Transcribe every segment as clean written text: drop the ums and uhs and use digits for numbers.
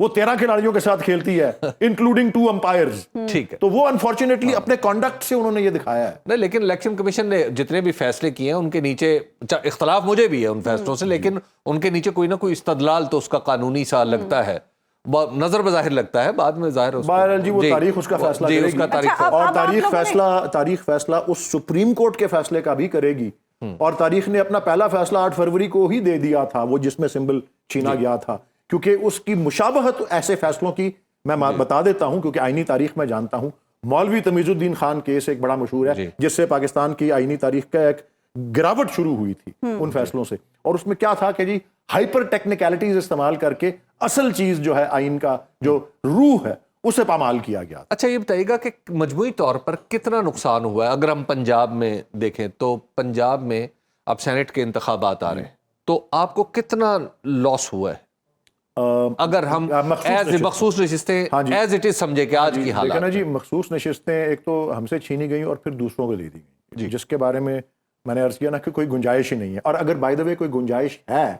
وہ 13 کھلاڑیوں کے ساتھ کھیلتی ہے انکلوڈنگ 2 امپائرز. ٹھیک ہے. تو وہ انفارچونیٹلی اپنے کانڈکٹ سے انہوں نے یہ دکھایا ہے. نہیں لیکن الیکشن کمیشن نے جتنے بھی فیصلے کیے ہیں ان کے نیچے اختلاف مجھے بھی ہے ان فیصلوں سے, لیکن ان کے نیچے کوئی نہ کوئی استدلال تو اس کا قانونی سا لگتا ہے, نظر بظاہر لگتا ہے, بعد میں ظاہر بہرحال جی وہ تاریخ اس کا فیصلہ کرے گی, اور تاریخ فیصلہ اس سپریم کورٹ کے فیصلے کا بھی کرے گی. اور تاریخ نے اپنا پہلا فیصلہ 8 فروری کو ہی دے دیا تھا, وہ جس میں سمبل چھینا گیا تھا, کیونکہ اس کی مشابہت ایسے فیصلوں کی میں بتا دیتا ہوں کیونکہ آئینی تاریخ میں جانتا ہوں. مولوی تمیز الدین خان کیس ایک بڑا مشہور ہے جس سے پاکستان کی آئینی تاریخ کا ایک گراوٹ شروع ہوئی تھی ان فیصلوں سے. اور اس میں کیا تھا کہ جی ہائپر ٹیکنیکلٹیز استعمال کر کے اصل چیز جو ہے آئین کا جو روح ہے اسے پامال کیا گیا. اچھا یہ بتائیے گا کہ مجموعی طور پر کتنا نقصان ہوا ہے؟ اگر ہم پنجاب میں دیکھیں تو پنجاب میں اب سینٹ کے انتخابات آ رہے ہیں, تو آپ کو کتنا لاس ہوا ہے اگر ہم مخصوص نشستیں ایز اٹ از سمجھے کہ آج کی حالات نا جی مخصوص نشستیں ایک تو ہم سے چھینی گئیں اور پھر دوسروں کو دے دی گئیں, جس کے بارے میں میں نے عرض کیا نا کہ کوئی گنجائش ہی نہیں ہے. اور اگر بائی دا وے کوئی گنجائش ہے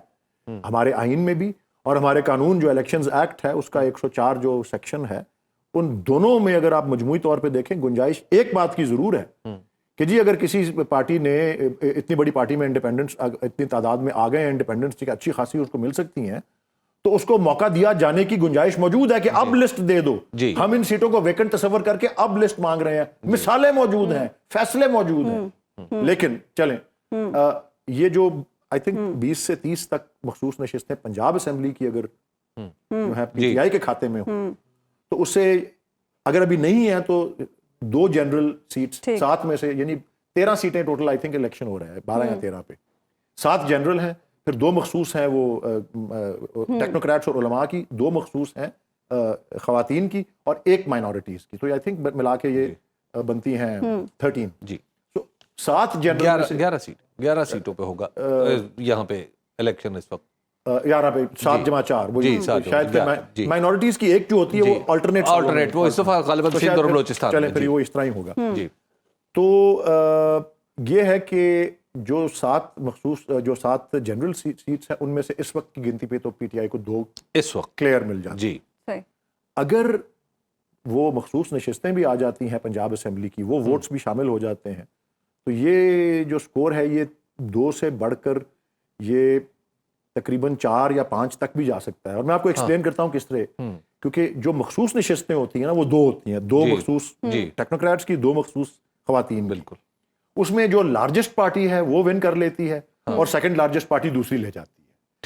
ہمارے آئین میں بھی اور ہمارے قانون جو الیکشنز ایکٹ ہے اس کا 104 جو سیکشن ہے, ان دونوں میں اگر آپ مجموعی طور پہ دیکھیں گنجائش ایک بات کی ضرور ہے کہ جی اگر کسی پارٹی نے اتنی بڑی پارٹی میں انڈیپینڈنس اتنی تعداد میں آ گئے ہیں انڈیپینڈنس کی اچھی خاصی اس کو مل سکتی ہیں, تو اس کو موقع دیا جانے کی گنجائش موجود ہے کہ اب لسٹ دے دو. ہم ان سیٹوں کو ویکنٹ تصور کر کے اب لسٹ مانگ رہے ہیں, مثالیں موجود ہیں, فیصلے موجود ہیں. لیکن چلیں یہ جو آئی تھنک 20 سے 30 تک مخصوص نشستیں پنجاب اسمبلی کی اگر جو ہے پی ٹی آئی کے کھاتے میں ہوں تو اس سے اگر ابھی نہیں ہے تو 2 جنرل سیٹس 7 میں سے یعنی 13 سیٹیں ٹوٹل آئی تھنک الیکشن ہو رہا ہے 12 یا 13 پہ 7 جنرل ہیں, پھر 2 مخصوص ہیں وہ ٹیکنوکریٹس اور علماء کی, 2 مخصوص ہیں خواتین کی اور 1 مائنورٹیز کی. تو آئی تھنک ملا کے یہ بنتی ہیں 13. جی 7 جنرل 11 سیٹوں پہ ہوگا یہاں پہ الیکشن اس وقت 11 پہ 7 جمع 4 وہ شاید مائنورٹیز کی ایک جو ہوتی ہے وہ آلٹرنیٹ وہ اس دفعہ غالباً سندھ اور بلوچستان چلیں پھر وہ اس طرح ہی ہوگا. تو یہ ہے کہ جو 7 جنرل سیٹس ہیں ان میں سے اس وقت کی گنتی پہ تو پی ٹی آئی کو 2 اس وقت کلیئر مل جاتی. جی اگر وہ مخصوص نشستیں بھی آ جاتی ہیں پنجاب اسمبلی کی, وہ ووٹس بھی شامل ہو جاتے ہیں, تو یہ جو سکور ہے یہ 2 سے بڑھ کر یہ تقریباً 4 یا 5 تک بھی جا سکتا ہے. اور میں آپ کو ایکسپلین کرتا ہوں کس طرح, کیونکہ جو مخصوص نشستیں ہوتی ہیں نا وہ 2 ہوتی ہیں, 2 مخصوص ٹیکنوکریٹس کی, 2 مخصوص خواتین. بالکل اس میں جو لارجسٹ پارٹی ہے وہ ون کر لیتی ہے اور سیکنڈ لارجسٹ پارٹی دوسری لے جاتی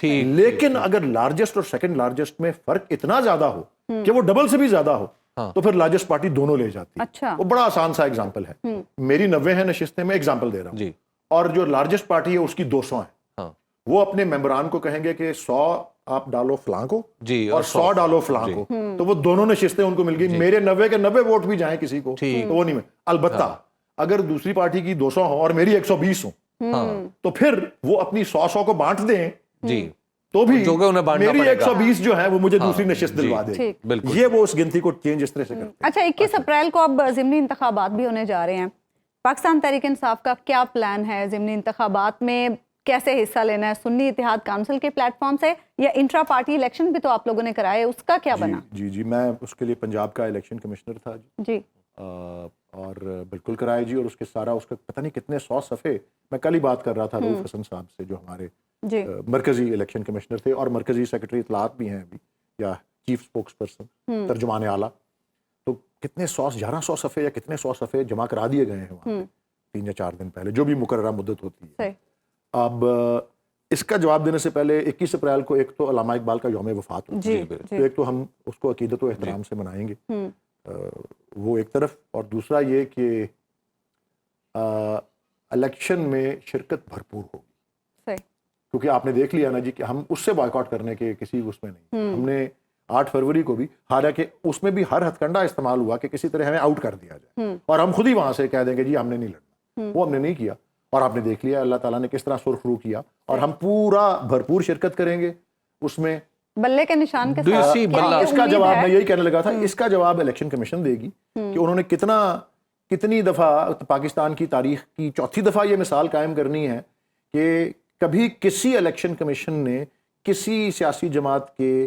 ہے. لیکن اگر لارجسٹ اور سیکنڈ لارجسٹ میں فرق اتنا زیادہ ہو کہ وہ ڈبل سے بھی زیادہ ہو تو پھر لارجسٹ پارٹی دونوں لے جاتی ہے. وہ بڑا آسان سا ایگزامپل ہے, میری 90 ہیں نشستیں, میں ایگزامپل دے رہا ہوں, اور جو لارجسٹ پارٹی ہے اس کی 200 ہیں. وہ اپنے ممبران کو کہیں گے کہ 100 آپ ڈالو فلاں کو اور 100 ڈالو فلاں کو, تو وہ دونوں نشستیں ان کو مل گئی. میرے 90 کے 90 ووٹ بھی جائیں کسی کو تو وہ نہیں میں. البتہ اگر دوسری پارٹی کی 200 ہو اور میری 120 ہوں تو پھر وہ اپنی 100 کو بانٹ دیں تو بھی میری 120 جو ہے وہ مجھے دوسری نشست دلوا دے. یہ وہ اس گنتی کو چینج اس طرح سے کرتے ہیں. اچھا 21 اپریل کو اب ضمنی انتخابات بھی ہونے جا رہے ہیں. پاکستان تحریک انصاف کا کیا پلان ہے ضمنی انتخابات میں کیسے حصہ لینا ہے؟ سنی اتحاد کونسل کے پلیٹ فارم سے یا انٹرا پارٹی الیکشن بھی تو آپ لوگوں نے کرائے, اس کا کیا بنا؟ جی میں اس کے لیے پنجاب کا الیکشن کمشنر تھا جی, اور بالکل کرائے جی. اور اس کے سارا اس کا پتہ نہیں کتنے 100 صفحے, میں کل ہی بات کر رہا تھا روف حسن صاحب سے جو ہمارے مرکزی الیکشن کمشنر تھے اور مرکزی سیکرٹری اطلاعات بھی ہیں ابھی یا چیف سپوکس پرسن ترجمان اعلیٰ, تو کتنے 1100 صفحے یا کتنے 100 صفحے جمع کرا دیے گئے ہیں وہاں 3 یا 4 دن پہلے, جو بھی مقررہ مدت ہوتی ہے. اب اس کا جواب دینے سے پہلے 21 اپریل کو ایک تو علامہ اقبال کا یوم وفات ہوتا ہے, تو ایک تو ہم اس کو عقیدت و احترام سے منائیں گے, وہ ایک طرف, اور دوسرا یہ کہ الیکشن میں شرکت بھرپور ہوگی, کیونکہ آپ نے دیکھ لیا نا جی کہ ہم اس سے بائیکاٹ کرنے کے کسی اس میں نہیں. ہم نے 8 فروری کو بھی, حالانکہ اس میں بھی ہر ہتھ کنڈا استعمال ہوا کہ کسی طرح ہمیں آؤٹ کر دیا جائے اور ہم خود ہی وہاں سے کہہ دیں گے جی ہم نے نہیں لڑنا, وہ ہم نے نہیں کیا. اور آپ نے دیکھ لیا اللہ تعالیٰ نے کس طرح سرخرو کیا, اور ہم پورا بھرپور شرکت کریں گے اس میں. بلے کے نشان کے ساتھ اس کا جواب میں یہی کہنے لگا تھا, اس کا جواب الیکشن کمیشن دے گی کہ انہوں نے کتنی دفعہ پاکستان کی تاریخ کی 4تھی دفعہ یہ مثال قائم کرنی ہے کہ کبھی کسی الیکشن کمیشن نے کسی سیاسی جماعت کے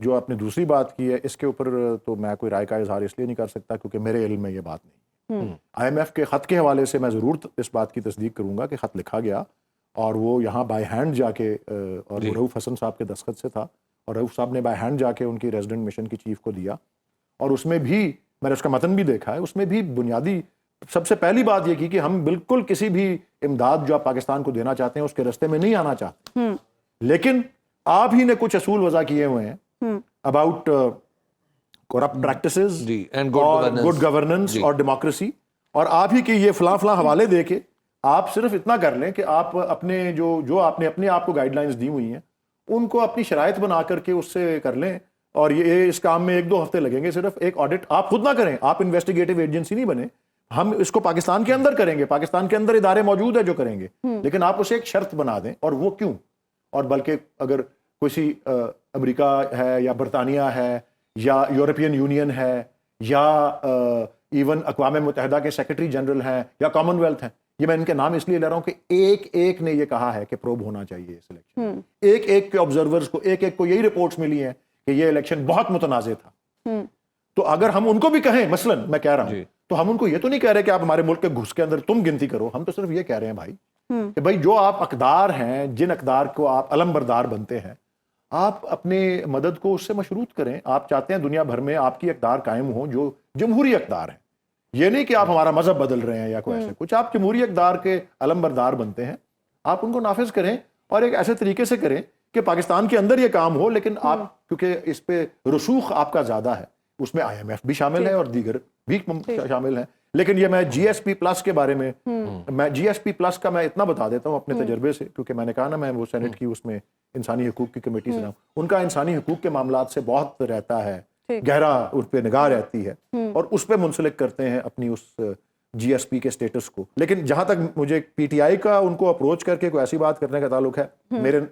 جو آپ نے دوسری بات کی ہے اس کے اوپر تو میں کوئی رائے کا اظہار اس لیے نہیں کر سکتا کیونکہ میرے علم میں یہ بات نہیں. آئی ایم ایف کے خط کے حوالے سے میں ضرور اس بات کی تصدیق کروں گا کہ خط لکھا گیا اور وہ یہاں بائی ہینڈ جا کے اور وہ رؤوف حسن صاحب کے دستخط سے تھا اور رؤوف صاحب نے بائی ہینڈ جا کے ان کی ریزیڈنٹ مشن کی چیف کو دیا اور اس میں بھی میں نے اس کا متن بھی دیکھا ہے. اس میں بھی بنیادی سب سے پہلی بات یہ کی کہ ہم بالکل کسی بھی امداد جو آپ پاکستان کو دینا چاہتے ہیں اس کے رستے میں نہیں آنا چاہتے, لیکن آپ ہی نے کچھ اصول وضع کیے ہوئے ہیں اباؤٹ کرپٹ پریکٹسز اور گڈ گورننس اور ڈیموکریسی, اور آپ ہی کے یہ فلاں فلاں حوالے دے کے آپ صرف اتنا کر لیں کہ آپ اپنے جو آپ نے اپنے آپ کو گائیڈ لائنز دی ہوئی ہیں ان کو اپنی شرائط بنا کر کے اس سے کر لیں, اور یہ اس کام میں 1-2 ہفتے لگیں گے. صرف ایک آڈٹ آپ خود نہ کریں, آپ انویسٹیگیٹو ایجنسی نہیں بنے, ہم اس کو پاکستان کے اندر کریں گے, پاکستان کے اندر ادارے موجود ہیں جو کریں گے, لیکن آپ اسے ایک شرط بنا دیں. اور وہ کیوں؟ اور بلکہ اگر کسی امریکہ ہے یا برطانیہ ہے یا یورپین یونین ہے یا ایون اقوام متحدہ کے سیکرٹری جنرل ہیں یا کامن ویلتھ ہیں, یہ میں ان کے نام اس لیے لے رہا ہوں کہ ایک ایک نے یہ کہا ہے کہ پروب ہونا چاہیے اس الیکشن, ایک ایک کے آبزرورز کو ایک ایک کو یہی رپورٹس ملی ہیں کہ یہ الیکشن بہت متنازع تھا. تو اگر ہم ان کو بھی کہیں, مثلاً میں کہہ رہا ہوں, تو ہم ان کو یہ تو نہیں کہہ رہے کہ آپ ہمارے ملک کے گھس کے اندر تم گنتی کرو, ہم تو صرف یہ کہہ رہے ہیں بھائی کہ بھائی جو آپ اقدار ہیں, جن اقدار کو آپ علم بردار بنتے ہیں, آپ اپنے مدد کو اس سے مشروط کریں. آپ چاہتے ہیں دنیا بھر میں آپ کی اقدار قائم ہوں جو جمہوری اقدار ہیں, یہ نہیں کہ آپ ہمارا مذہب بدل رہے ہیں یا کوئی ایسے کچھ, آپ جمہوری اقدار کے علم بردار بنتے ہیں, آپ ان کو نافذ کریں اور ایک ایسے طریقے سے کریں کہ پاکستان کے اندر یہ کام ہو. لیکن آپ کیونکہ اس پہ رسوخ آپ کا زیادہ ہے, اس میں آئی ایم ایف بھی شامل ہے اور دیگر بھی شامل ہیں, لیکن یہ میں جی ایس پی پلس کے بارے میں جی ایس پی پلس کا میں اتنا بتا دیتا ہوں اپنے تجربے سے, کیونکہ میں نے کہا نا میں وہ سینٹ کی اس میں انسانی حقوق کی کمیٹی سے ہوں, ان کا انسانی حقوق کے معاملات سے بہت رہتا ہے, گہرا اس پہ نگاہ رہتی ہے اور اس پہ منسلک کرتے ہیں اپنی اس جی ایس پی کے سٹیٹس کو. لیکن جہاں تک مجھے پی ٹی آئی کا ان کو اپروچ کر کے کوئی ایسی بات کرنے کا تعلق ہے,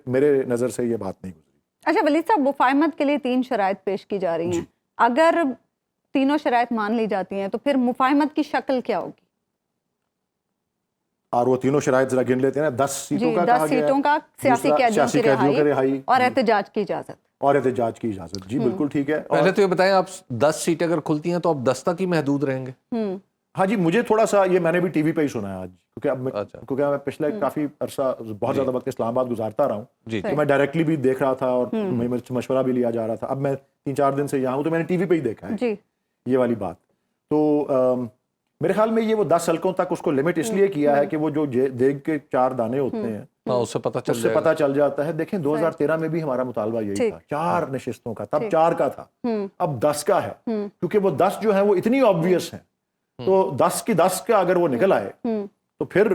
میرے نظر سے یہ بات نہیں گزری. اچھا ولید صاحب, مفاہمت کے لیے 3 شرائط پیش کی جا رہی ہیں, اگر تینوں شرائط مان لی جاتی ہیں تو پھر مفاہمت کی شکل کیا ہوگی؟ اور وہ تینوں شرائط ذرا گن لیتے ہیں. 10 سیٹوں کا کہا گیا ہے, 10 سیٹوں کا سیاسی قیدیوں کی رہائی اور احتجاج کی اجازت. اور احتجاج کی اجازت, جی بالکل ٹھیک ہے. پہلے تو یہ بتائیں, آپ 10 سیٹیں اگر کھلتی ہیں تو آپ 10 تک ہی محدود رہیں گے؟ ہاں جی, مجھے تھوڑا سا یہ میں نے بھی ٹی وی پہ ہی سنا ہے آج, کیونکہ میں پچھلے کافی عرصہ بہت زیادہ وقت اسلام آباد گزارتا رہا ہوں, تو میں ڈائریکٹلی بھی دیکھ رہا تھا اور مشورہ بھی لیا جا رہا تھا. اب میں 3-4 دن سے یہاں ہوں تو میں نے ٹی وی پہ ہی دیکھا ہے یہ والی بات. تو میرے خیال میں یہ وہ 10 حلقوں تک اس کو لمٹ اس لیے کیا ہے کہ وہ جو دیگ کے 4 دانے ہوتے ہیں اس سے پتہ چل جاتا ہے. دیکھیں 2013 میں بھی ہمارا مطالبہ یہی تھا, 4 نشستوں کا, تب 4 کا تھا, اب 10 کا ہے, کیونکہ وہ 10 جو ہیں وہ اتنی آبویس ہیں. تو 10 کی 10 کا اگر وہ نکل آئے تو پھر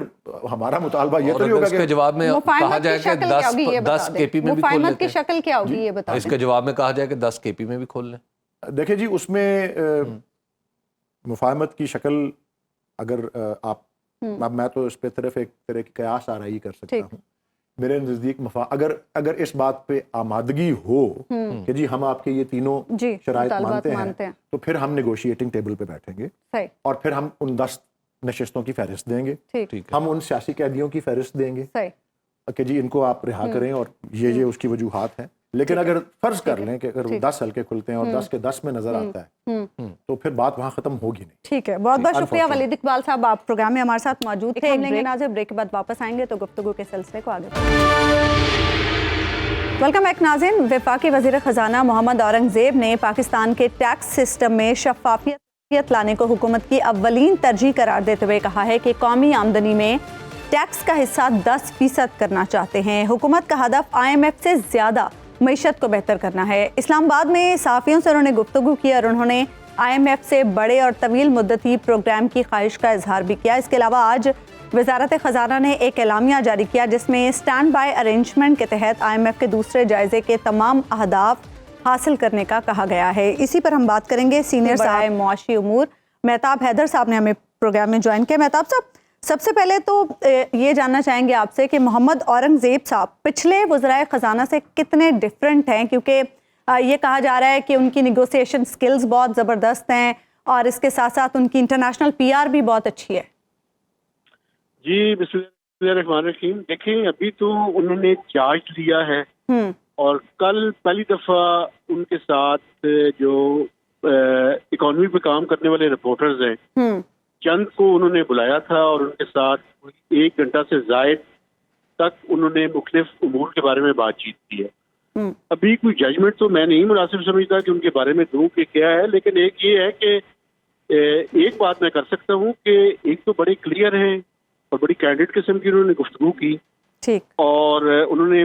ہمارا مطالبہ یہ تو نہیں ہوگا کہ اس کے جواب میں کہا جائے کہ 10 کے پی میں بھی کھول مفاہمت کی شکل کیا ہوگی یہ بتائیں. اس کے جواب میں کہا جائے کہ 10 کے پی میں بھی کھول لیں. دیکھیں جی, اس میں مفاہمت کی شکل اگر آپ, میں تو اس پہ طرف ایک طرح کی قیاس آرائی کر سکتا ہوں. میرے نزدیک اگر اس بات پہ آمادگی ہو کہ جی ہم آپ کے یہ تینوں شرائط مانتے ہیں تو پھر ہم نیگوشیٹنگ ٹیبل پہ بیٹھیں گے اور پھر ہم ان 10 نشستوں کی فہرست دیں گے, ہم ان سیاسی قیدیوں کی فہرست دیں گے کہ جی ان کو آپ رہا کریں اور یہ اس کی وجوہات ہیں. لیکن اگر فرض کر لیں کہ اگر 10 حلقے کھلتے ہیں اور 10 کے 10 میں نظر آتا ہے تو پھر بات وہاں ختم ہوگی نہیں. ٹھیک ہے, بہت بہت شکریہ ولید اقبال صاحب, آپ پروگرام میں ہمارے ساتھ موجود تھے. لیں گے ناظر, بریک کے بعد واپس آئیں گے تو گفتگو کے سلسلے کو آگے. ویلکم بیک ناظرین. وفاقی وزیر خزانہ محمد اورنگزیب نے پاکستان کے ٹیکس سسٹم میں شفافیت لانے کو حکومت کی اولین ترجیح قرار دیتے ہوئے کہا ہے کہ قومی آمدنی میں ٹیکس کا حصہ 10% کرنا چاہتے ہیں. حکومت کا ہدف آئی ایم ایف سے زیادہ معیشت کو بہتر کرنا ہے. اسلام آباد میں صحافیوں سے انہوں نے گفتگو کی اور انہوں نے آئی ایم ایف سے بڑے اور طویل مدتی پروگرام کی خواہش کا اظہار بھی کیا. اس کے علاوہ آج وزارت خزانہ نے ایک اعلامیہ جاری کیا جس میں اسٹینڈ بائی ارینجمنٹ کے تحت آئی ایم ایف کے دوسرے جائزے کے تمام اہداف حاصل کرنے کا کہا گیا ہے. اسی پر ہم بات کریں گے. سینئر سربراہ معاشی امور مہتاب حیدر صاحب نے ہمیں پروگرام میں جوائن کیا. مہتاب صاحب, سب سے پہلے تو یہ جاننا چاہیں گے آپ سے کہ محمد اورنگزیب صاحب پچھلے وزرائے خزانہ سے کتنے ڈیفرنٹ ہیں, کیونکہ یہ کہا جا رہا ہے کہ ان کی نیگوسیشن سکلز بہت زبردست ہیں اور اس کے ساتھ ساتھ ان کی انٹرنیشنل پی آر بھی بہت اچھی ہے. جی بسم اللہ الرحمن الرحیم. دیکھیں ابھی تو انہوں نے چارج لیا ہے اور کل پہلی دفعہ ان کے ساتھ جو اکانومی پہ کام کرنے والے رپورٹرز ہیں چند کو انہوں نے بلایا تھا اور ان کے ساتھ 1 گھنٹہ سے زائد تک انہوں نے مختلف امور کے بارے میں بات چیت کی ہے. ابھی کوئی ججمنٹ تو میں نہیں مناسب سمجھتا کہ ان کے بارے میں دوں کہ کیا ہے، لیکن ایک یہ ہے کہ ایک بات میں کر سکتا ہوں کہ ایک تو بڑے کلیئر ہیں اور بڑی کینڈیڈ قسم کی انہوں نے گفتگو کی، اور انہوں نے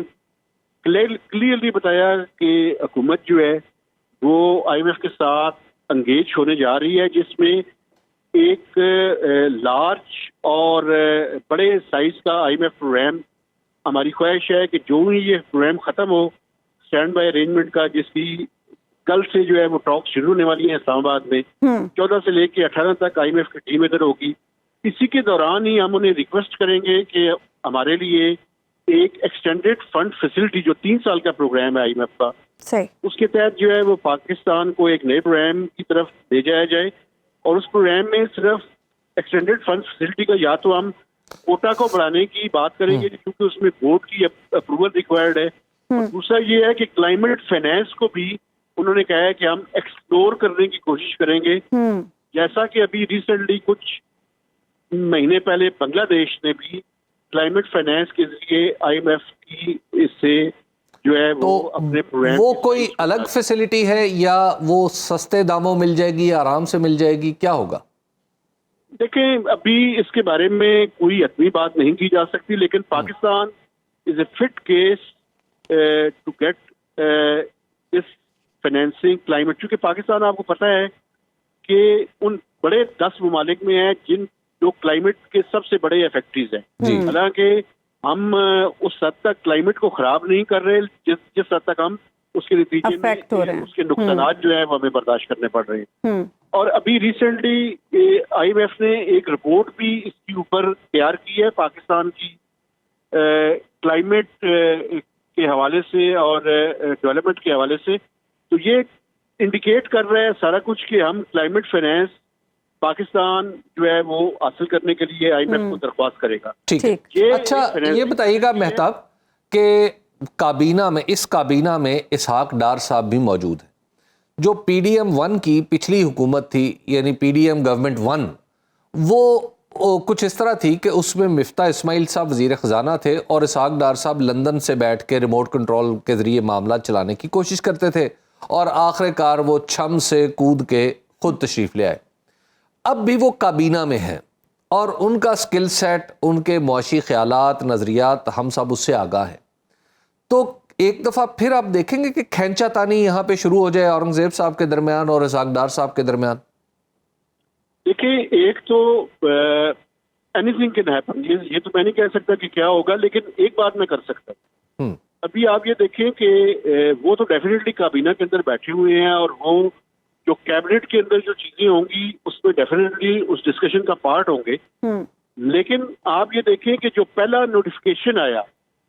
کلیئرلی بتایا کہ حکومت جو ہے وہ آئی ایم ایف کے ساتھ انگیج ہونے جا رہی ہے، جس میں ایک لارج اور بڑے سائز کا آئی ایم ایف پروگرام. ہماری خواہش ہے کہ جو ہی یہ پروگرام ختم ہو اسٹینڈ بائی ارینجمنٹ کا، جس کی کل سے جو ہے وہ ٹاک شروع ہونے والی ہیں اسلام آباد میں، 14 سے لے کے 18 تک آئی ایم ایف کی ٹیم ادھر ہوگی. اسی کے دوران ہی ہم انہیں ریکویسٹ کریں گے کہ ہمارے لیے ایک ایکسٹینڈیڈ فنڈ فیسلٹی جو 3 سال کا پروگرام ہے آئی ایم ایف کا، اس کے تحت جو ہے وہ پاکستان کو ایک نئے پروگرام کی طرف لے جایا جائے. اور اس پروگرام میں صرف ایکسٹینڈیڈ فنڈ فیسلٹی کا یا تو ہم کوٹا کو بڑھانے کی بات کریں گے کیونکہ اس میں بورڈ کی اپروول ریکوائرڈ ہے، اور دوسرا یہ ہے کہ کلائمیٹ فائنینس کو بھی انہوں نے کہا ہے کہ ہم ایکسپلور کرنے کی کوشش کریں گے، جیسا کہ ابھی ریسنٹلی کچھ مہینے پہلے بنگلہ دیش نے بھی کلائمیٹ فائنینس کے ذریعے آئی ایم ایف کی اس سے جو ہے وہ اپنے پروگرام. وہ کوئی الگ فیسلٹی ہے یا وہ سستے داموں مل جائے گی، آرام سے مل جائے گی، کیا ہوگا؟ دیکھیں ابھی اس کے بارے میں کوئی حتمی بات نہیں کی جا سکتی، لیکن Pakistan is a fit case to get this financing climate, چونکہ پاکستان آپ کو پتہ ہے کہ ان بڑے 10 ممالک میں ہے جو کلائمیٹ کے سب سے بڑے افیکٹریز ہیں. حالانکہ ہم اس حد تک کلائمیٹ کو خراب نہیں کر رہے جس حد تک ہم اس کے نتیجے میں اس کے نقصانات جو ہیں وہ ہمیں برداشت کرنے پڑ رہے ہیں. اور ابھی ریسنٹلی آئی ایم ایف نے ایک رپورٹ بھی اس کے اوپر تیار کی ہے پاکستان کی کلائمیٹ کے حوالے سے اور ڈیولپمنٹ کے حوالے سے. تو یہ انڈیکیٹ کر رہا ہے سارا کچھ کہ ہم کلائمیٹ فائنینس پاکستان جو ہے وہ حاصل کرنے کے لیے آئی ایم ایف کو درخواست کرے گا. ٹھیک ہے. اچھا یہ بتائیے گا مہتاب کہ اس کابینہ میں اسحاق ڈار صاحب بھی موجود ہیں. جو پی ڈی ایم 1 کی پچھلی حکومت تھی، یعنی پی ڈی ایم گورنمنٹ 1، وہ کچھ اس طرح تھی کہ اس میں مفتاح اسماعیل صاحب وزیر خزانہ تھے اور اسحاق ڈار صاحب لندن سے بیٹھ کے ریموٹ کنٹرول کے ذریعے معاملات چلانے کی کوشش کرتے تھے، اور آخر کار وہ چھم سے کود کے خود تشریف لے آئے. اب بھی وہ کابینہ میں ہیں اور ان کا سکل سیٹ، ان کے معاشی خیالات، نظریات ہم سب اس سے آگاہ ہیں. تو ایک دفعہ پھر آپ دیکھیں گے کہ کھینچا تانی یہاں پہ شروع ہو جائے اورنگزیب صاحب کے درمیان اور اسحاق ڈار صاحب کے درمیان. دیکھیں ایک تو اینی تھنگ کین ہیپن، یہ تو میں نہیں کہہ سکتا کہ کیا ہوگا، لیکن ایک بات میں کر سکتا ہوں. ابھی آپ یہ دیکھیں کہ وہ تو ڈیفینیٹلی کابینہ کے اندر بیٹھے ہوئے ہیں، اور وہ جو کیبنٹ کے اندر جو چیزیں ہوں گی اس میں ڈیفینیٹلی اس ڈسکشن کا پارٹ ہوں گے. لیکن آپ یہ دیکھیں کہ جو پہلا نوٹیفیکیشن آیا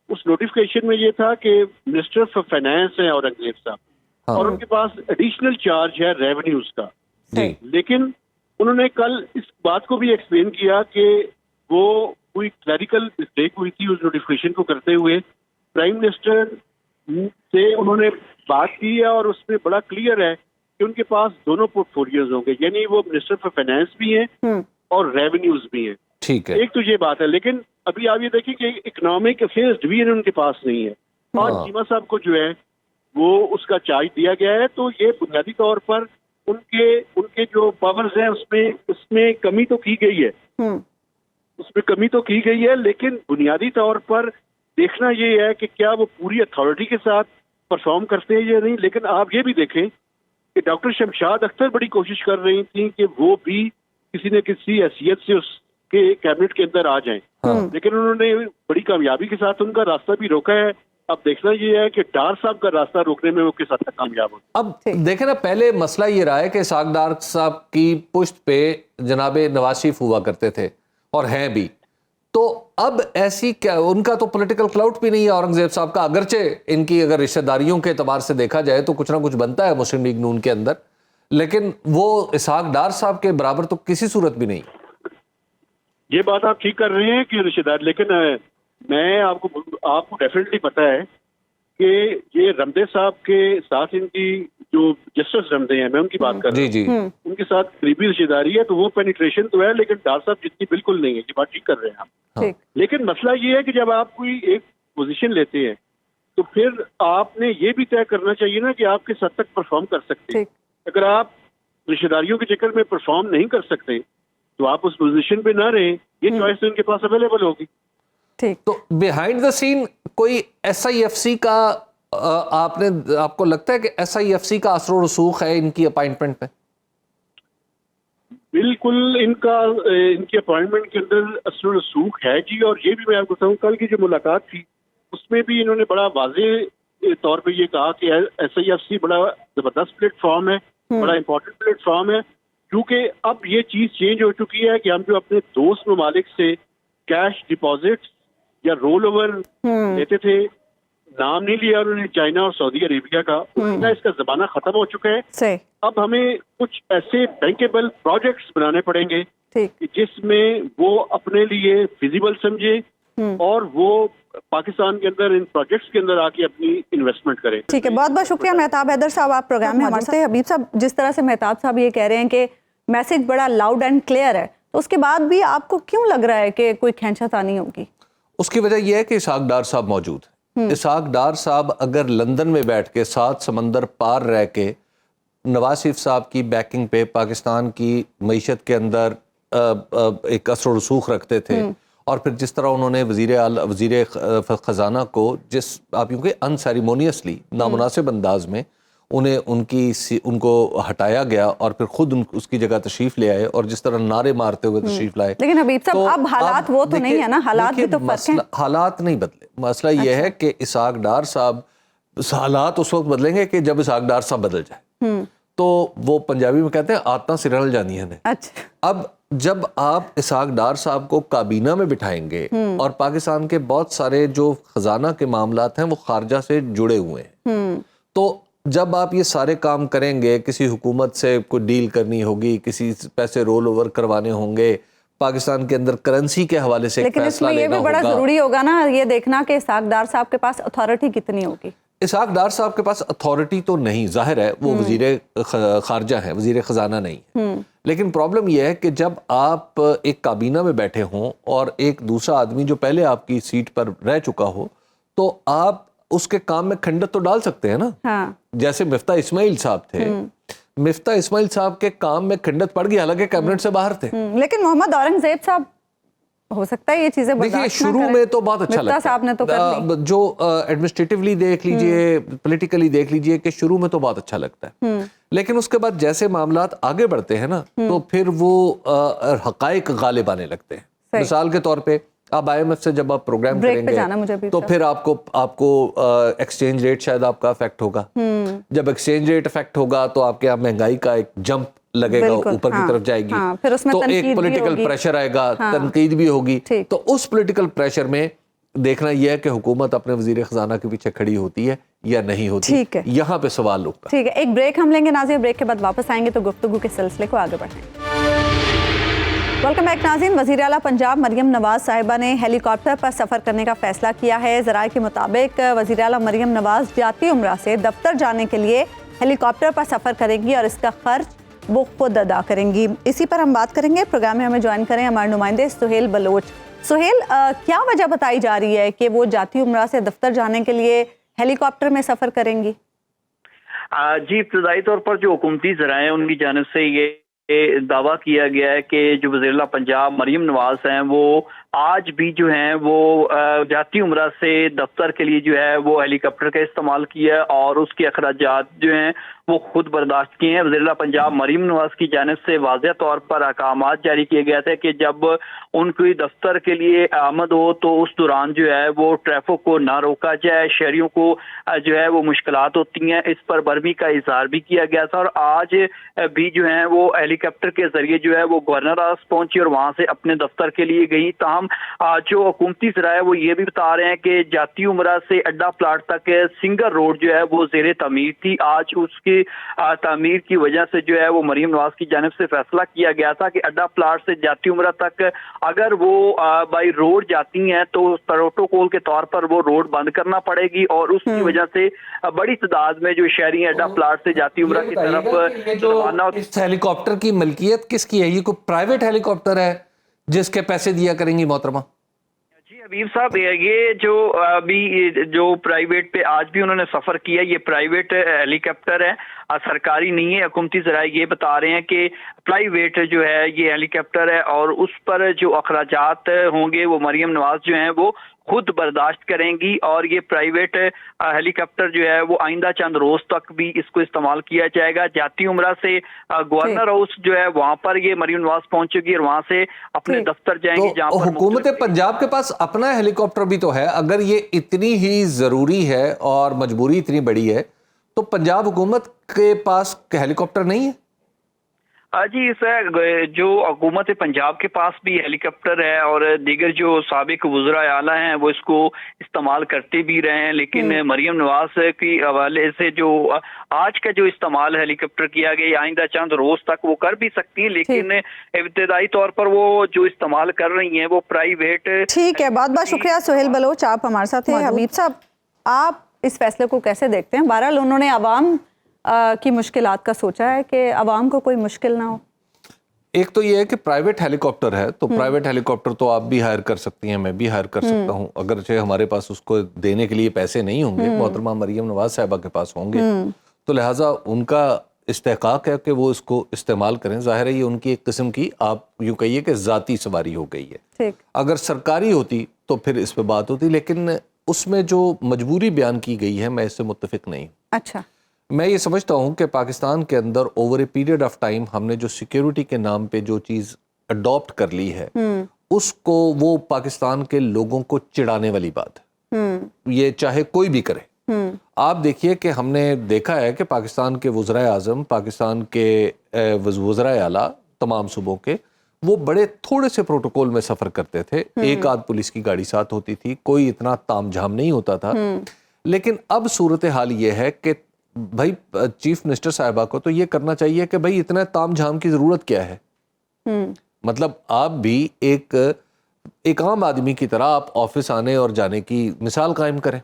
اس نوٹیفیکیشن میں یہ تھا کہ منسٹر فار فائنانس ہیں اورنگزیب صاحب، اور ان کے پاس ایڈیشنل چارج ہے ریونیوز کا. لیکن انہوں نے کل اس بات کو بھی ایکسپلین کیا کہ وہ کوئی کلیریکل مسٹیک ہوئی تھی اس نوٹیفیکیشن کو کرتے ہوئے. پرائم منسٹر سے انہوں نے بات کی ہے اور اس میں بڑا کلیئر ہے کہ ان کے پاس دونوں پورٹ فولیوز ہوں گے، یعنی وہ منسٹر فار فائنانس بھی ہیں اور ریونیوز بھی ہیں. ٹھیک ہے، ایک تو یہ بات ہے. لیکن ابھی آپ یہ دیکھیں کہ اکنامک افیئرز ڈویژن ان کے پاس نہیں ہے، اور چیمہ صاحب کو جو ہے وہ اس کا چارج دیا گیا ہے. تو یہ بنیادی طور پر ان کے جو پاورز ہیں اس میں کمی تو کی گئی ہے، لیکن بنیادی طور پر دیکھنا یہ ہے کہ کیا وہ پوری اتھارٹی کے ساتھ پرفارم کرتے ہیں یا نہیں. لیکن آپ یہ بھی دیکھیں کہ ڈاکٹر شمشاد اختر بڑی کوشش کر رہی تھیں کہ وہ بھی کسی نہ کسی حیثیت سے اس کے کیبنٹ کے اندر آ جائیں، لیکن انہوں نے بڑی کامیابی کے ساتھ ان کا راستہ بھی روکا ہے. اب دیکھنا یہ ہے کہ ڈار صاحب کا راستہ روکنے میں وہ کس حد تک کامیاب ہوتا ہے. اب دیکھیں نا، پہلے مسئلہ یہ رہا ہے کہ اسحاق ڈار صاحب کی پشت پہ جناب نواز شریف ہوا کرتے تھے اور ہیں بھی. تو اب ایسی کیا، ان کا تو پولیٹیکل کلاؤٹ بھی نہیں ہے اورنگزیب صاحب کا، اگرچہ ان کی اگر رشتہ داریوں کے اعتبار سے دیکھا جائے تو کچھ نہ کچھ بنتا ہے مسلم لیگ نون کے اندر، لیکن وہ اسحاق ڈار صاحب کے برابر تو کسی صورت بھی نہیں. یہ بات آپ ٹھیک کر رہے ہیں کہ رشتہ دار، لیکن میں آپ کو ڈیفینیٹلی پتا ہے کہ یہ رمدے صاحب کے ساتھ ان کی جو جسٹس رمدے ہیں، میں ان کی بات کر رہا ہوں، جی ان کے ساتھ قریبی رشتے داری ہے، تو وہ پینیٹریشن تو ہے، لیکن ڈار صاحب جتنی بالکل نہیں ہے، یہ بات ٹھیک کر رہے ہیں آپ. ٹھیک. لیکن مسئلہ یہ ہے کہ جب آپ کوئی ایک پوزیشن لیتے ہیں تو پھر آپ نے یہ بھی طے کرنا چاہیے نا کہ آپ کس حد تک پرفارم کر سکتے ہیں. ٹھیک. اگر آپ رشتے داریوں کے چکر میں پرفارم نہیں کر سکتے تو آپ اس پوزیشن پہ نہ رہیں، یہ چوائس ان کے پاس اویلیبل ہوگی. ٹھیک. تو بیہائنڈ دا سین کوئی ایس آئی ایف سی کا آپ کو لگتا ہے کہ ایس آئی ایف سی کا اثر و رسوخ ہے ان کی اپائنٹمنٹ پہ؟ بالکل ان کی اپوائنٹمنٹ کے اندر اثر و رسوخ ہے جی. اور یہ بھی میں آپ کو بتاؤں، کل کی جو ملاقات تھی اس میں بھی انہوں نے بڑا واضح طور پہ یہ کہا کہ ایس آئی ایف سی بڑا زبردست پلیٹ فارم ہے، بڑا امپورٹنٹ پلیٹ فارم ہے، کیونکہ اب یہ چیز چینج ہو چکی ہے کہ ہم جو اپنے دوست ممالک سے کیش ڈپازٹ یا رول اوور لیتے تھے، نام نہیں لیا انہوں نے چائنا اور سعودی عربیہ کا، اس کا زمانہ ختم ہو چکا ہے. صحیح. اب ہمیں کچھ ایسے بینکیبل پروجیکٹس بنانے پڑیں گے ٹھیک. جس میں وہ اپنے لیے فیزیبل سمجھے اور وہ پاکستان کے اندر ان پروجیکٹس کے اندر آ کے اپنی انویسٹمنٹ کریں. ٹھیک ہے، بہت بہت شکریہ مہتاب حیدر صاحب، آپ پروگرام میں ہمارے ساتھ. حبیب صاحب، جس طرح سے مہتاب صاحب یہ کہہ رہے ہیں کہ میسج بڑا لاؤڈ اینڈ کلیئر ہے، تو اس کے بعد بھی آپ کو کیوں لگ رہا ہے کہ کوئی کھینچا تانی ہوگی؟ اس کی وجہ یہ ہے کہ اسحاق ڈار صاحب موجود ہیں. اسحاق ڈار صاحب اگر لندن میں بیٹھ کے 7 سمندر پار رہ کے نواز شریف صاحب کی بیکنگ پہ پاکستان کی معیشت کے اندر ایک اثر و رسوخ رکھتے تھے، اور پھر جس طرح انہوں نے وزیر خزانہ کو آپ یوں کہ ان سیریمونیسلی نامناسب انداز میں ان کو ہٹایا گیا اور پھر خود اس کی جگہ تشریف لے آئے، اور جس طرح نعرے مارتے ہوئے تشریف لائے. لیکن حبیب صاحب اب حالات وہ تو نہیں ہے نا، حالات بھی تو فرق ہیں. حالات نہیں بدلے. مسئلہ یہ ہے کہ اسحاق ڈار صاحب، حالات اس وقت بدلیں گے کہ جب اسحاق ڈار صاحب بدل جائے. تو وہ پنجابی میں کہتے ہیں آتنا سرل جانی ہے. اچھا، اب جب آپ اسحاق ڈار صاحب کو کابینہ میں بٹھائیں گے اور پاکستان کے بہت سارے جو خزانہ کے معاملات ہیں وہ خارجہ سے جڑے ہوئے ہیں، تو جب آپ یہ سارے کام کریں گے، کسی حکومت سے کوئی ڈیل کرنی ہوگی، کسی پیسے رول اوور کروانے ہوں گے، پاکستان کے اندر کرنسی کے حوالے سے ایک فیصلہ لینا ہوگا. لیکن اس میں یہ بھی بڑا ضروری ہوگا نا یہ دیکھنا کہ اسحاق ڈار صاحب کے پاس اتھارٹی کتنی ہوگی. اسحاق ڈار صاحب کے پاس اتھارٹی تو نہیں، ظاہر ہے وہ وزیر خارجہ ہیں، وزیر خزانہ نہیں. لیکن پرابلم یہ ہے کہ جب آپ ایک کابینہ میں بیٹھے ہوں اور ایک دوسرا آدمی جو پہلے آپ کی سیٹ پر رہ چکا ہو، تو آپ اس کے کام میں کھنڈت تو ڈال سکتے ہیں نا. جیسے مفتاح اسماعیل صاحب تھے، مفتاح اسماعیل صاحب کے کام میں کھنڈت پڑ گئی، حالانکہ کیبنٹ سے باہر تھے. لیکن محمد اورنگزیب صاحب ہو سکتا ہے یہ چیزیں دیکھیے شروع میں تو بہت اچھا لگتا ہے، جو ایڈمنسٹریٹولی دیکھ لیجئے، پولیٹیکلی دیکھ لیجئے کہ شروع میں تو بہت اچھا لگتا ہے، لیکن اس کے بعد جیسے معاملات آگے بڑھتے ہیں نا تو پھر وہ حقائق غالب آنے لگتے ہیں. مثال کے طور پہ اب آئی ایم ایف سے جب آپ پروگرام کریں گے تو پھر آپ کو ایکسچینج ریٹ شاید آپ کا افیکٹ ہوگا. جب ایکسچینج ریٹ افیکٹ ہوگا تو آپ کے یہاں مہنگائی کا ایک جمپ لگے گا، اوپر کی طرف جائے گی، تو ایک پولیٹیکل پریشر آئے گا، تنقید بھی ہوگی. تو اس پولیٹیکل پریشر میں دیکھنا یہ ہے کہ حکومت اپنے وزیر خزانہ کے پیچھے کھڑی ہوتی ہے یا نہیں ہوتی. یہاں پہ سوال اٹھتا ہے. ٹھیک ہے، ایک بریک ہم لیں گے ناظرین، بریک کے بعد واپس آئیں گے تو گفتگو کے سلسلے کو آگے بڑھائیں گے. ویلکم بیک ناظرین. وزیر اعلیٰ پنجاب مریم نواز صاحبہ نے ہیلی کاپٹر پر سفر کرنے کا فیصلہ کیا ہے. ذرائع کے مطابق وزیر اعلیٰ مریم نواز جاتی عمرہ سے دفتر جانے کے لیے ہیلی کاپٹر پر سفر کریں گی اور اس کا خرچ وہ خود ادا کریں گی. اسی پر ہم بات کریں گے. پروگرام میں ہمیں جوائن کریں ہمارے نمائندے سہیل بلوچ. سہیل، کیا وجہ بتائی جا رہی ہے کہ وہ جاتی عمرہ سے دفتر جانے کے لیے ہیلی کاپٹر میں سفر کریں گی؟ جی، ابتدائی طور پر جو حکومتی ذرائع ہیں ان کی جانب سے یہ دعویٰ کیا گیا ہے کہ جو وزیر اعلیٰ پنجاب مریم نواز ہیں وہ آج بھی جو ہیں وہ جاتی عمرہ سے دفتر کے لیے جو ہے وہ ہیلی کاپٹر کا استعمال کیا ہے اور اس کے اخراجات جو ہیں وہ خود برداشت کیے ہیں. وزیر اعلیٰ پنجاب مریم نواز کی جانب سے واضح طور پر احکامات جاری کیے گئے تھے کہ جب ان کی دفتر کے لیے آمد ہو تو اس دوران جو ہے وہ ٹریفک کو نہ روکا جائے، شہریوں کو جو ہے وہ مشکلات ہوتی ہیں. اس پر برہمی کا اظہار بھی کیا گیا تھا اور آج بھی جو ہے وہ ہیلی کاپٹر کے ذریعے جو ہے وہ گورنر ہاؤس پہنچی اور وہاں سے اپنے دفتر کے لیے گئی. تاہم تاہم جو حکومتی ذرائع وہ یہ بھی بتا رہے ہیں کہ جاتی عمرہ سے اڈا پلاٹ تک سنگل روڈ جو ہے وہ زیر تعمیر تھی. آج اس کی تعمیر کی وجہ سے جو ہے وہ مریم نواز کی جانب سے فیصلہ کیا گیا تھا کہ اڈا پلاٹ سے جاتی عمرہ تک اگر وہ بائی روڈ جاتی ہیں تو پروٹوکول کے طور پر وہ روڈ بند کرنا پڑے گی, اور اس کی وجہ سے بڑی تعداد میں جو شہری اڈا پلاٹ سے جاتی عمرہ کی طرف روانہ. اس ہیلی کاپٹر کی ملکیت کس کی ہے؟ یہ کوئی پرائیویٹ ہیلی کاپٹر ہے جس کے پیسے دیا کریں گی محترمہ؟ جی حبیب صاحب, یہ جو ابھی جو پرائیویٹ پہ آج بھی انہوں نے سفر کیا, یہ پرائیویٹ ہیلی کاپٹر ہے, سرکاری نہیں ہے. حکومتی ذرائع یہ بتا رہے ہیں کہ پرائیویٹ جو ہے یہ ہیلی کاپٹر ہے, اور اس پر جو اخراجات ہوں گے وہ مریم نواز جو ہیں وہ خود برداشت کریں گی, اور یہ پرائیویٹ ہیلی کاپٹر جو ہے وہ آئندہ چند روز تک بھی اس کو استعمال کیا جائے گا. جاتی عمرہ سے گورنر ہاؤس جو ہے وہاں پر یہ مریم نواز پہنچے گی اور وہاں سے اپنے دفتر جائیں گی جہاں پر حکومت پنجاب کے پاس اپنا ہیلی کاپٹر بھی تو ہے. اگر یہ اتنی ہی ضروری ہے اور مجبوری اتنی بڑی ہے تو پنجاب حکومت کے پاس ہیلی کاپٹر نہیں ہے؟ جی سر, جو حکومت پنجاب کے پاس بھی ہیلی کاپٹر ہے اور دیگر جو سابق وزراء اعلیٰ ہیں وہ اس کو استعمال کرتے بھی رہے ہیں, لیکن مریم نواز کی حوالے سے جو آج کا جو استعمال ہیلی کاپٹر کیا گیا آئندہ چند روز تک وہ کر بھی سکتی ہیں, لیکن ابتدائی طور پر وہ جو استعمال کر رہی ہیں وہ پرائیویٹ. ٹھیک ہے, بہت بہت شکریہ سہیل بلوچ, آپ ہمارے ساتھ ہیں. حبیب صاحب, آپ اس فیصلے کو کیسے دیکھتے ہیں؟ بہرحال انہوں نے عوام کی مشکلات کا سوچا ہے کہ عوام کو کوئی مشکل نہ ہو. ایک تو یہ ہے کہ پرائیویٹ ہیلی کاپٹر ہے تو پرائیویٹ ہیلی کاپٹر تو آپ بھی ہائر کر سکتی ہیں, میں بھی ہائر کر سکتا ہوں, اگرچہ ہمارے پاس اس کو دینے کے لیے پیسے نہیں ہوں گے, محترمہ مریم نواز صاحبہ کے پاس ہوں گے, تو لہٰذا ان کا استحقاق ہے کہ وہ اس کو استعمال کریں. ظاہر ہے یہ ان کی ایک قسم کی آپ یوں کہیے کہ ذاتی سواری ہو گئی ہے. اگر سرکاری ہوتی تو پھر اس پہ بات ہوتی, لیکن اس میں جو مجبوری بیان کی گئی ہے میں اس سے متفق نہیں ہوں. اچھا, میں یہ سمجھتا ہوں کہ پاکستان کے اندر over a period of time ہم نے جو سیکیورٹی کے نام پہ جو چیز اڈاپٹ کر لی ہے اس کو وہ پاکستان کے لوگوں کو چڑھانے والی بات ہے, یہ چاہے کوئی بھی کرے. آپ دیکھیے کہ ہم نے دیکھا ہے کہ پاکستان کے وزرائے اعظم, پاکستان کے وزرائے اعلیٰ تمام صوبوں کے, وہ بڑے تھوڑے سے پروٹوکول میں سفر کرتے تھے, ایک آدھ پولیس کی گاڑی ساتھ ہوتی تھی, کوئی اتنا تام جھام نہیں ہوتا تھا. لیکن اب صورتحال یہ ہے کہ بھائی چیف منسٹر صاحبہ کو تو یہ کرنا چاہیے کہ بھائی اتنا تام جھام کی ضرورت کیا ہے. مطلب آپ بھی ایک عام آدمی کی طرح آپ آفس آنے اور جانے کی مثال قائم کریں.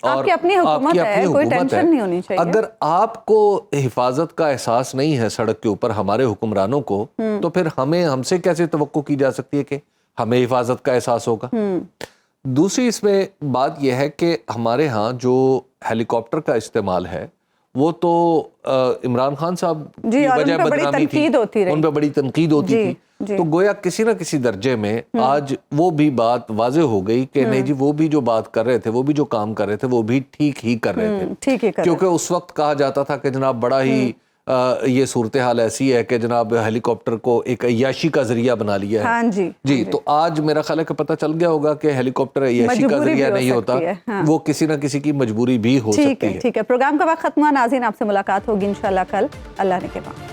آپ کی اپنی حکومت ہے, کوئی ٹینشن نہیں ہونی چاہیے. اگر آپ کو حفاظت کا احساس نہیں ہے سڑک کے اوپر ہمارے حکمرانوں کو, تو پھر ہم سے کیسے توقع کی جا سکتی ہے کہ ہمیں حفاظت کا احساس ہوگا. دوسری اس میں بات یہ ہے کہ ہمارے ہاں جو ہیلی کاپٹر کا استعمال ہے وہ تو عمران خان صاحب کی وجہ بدنامی تھی, ان پہ بڑی تنقید ہوتی تھی, تو گویا کسی نہ کسی درجے میں آج وہ بھی بات واضح ہو گئی کہ نہیں جی وہ بھی جو بات کر رہے تھے, وہ بھی جو کام کر رہے تھے, وہ بھی ٹھیک ہی کر رہے تھے. کیونکہ اس وقت کہا جاتا تھا کہ جناب بڑا ہی یہ صورتحال ایسی ہے کہ جناب ہیلی کاپٹر کو ایک عیاشی کا ذریعہ بنا لیا ہے. جی تو آج میرا خیال ہے کہ پتہ چل گیا ہوگا کہ ہیلی کاپٹر عیاشی کا ذریعہ نہیں ہوتا, وہ کسی نہ کسی کی مجبوری بھی ہو سکتی ہے. ٹھیک ہے, پروگرام کا وقت ختم ہوا. ناظرین, آپ سے ملاقات ہوگی انشاءاللہ کل. اللہ نے کے بعد.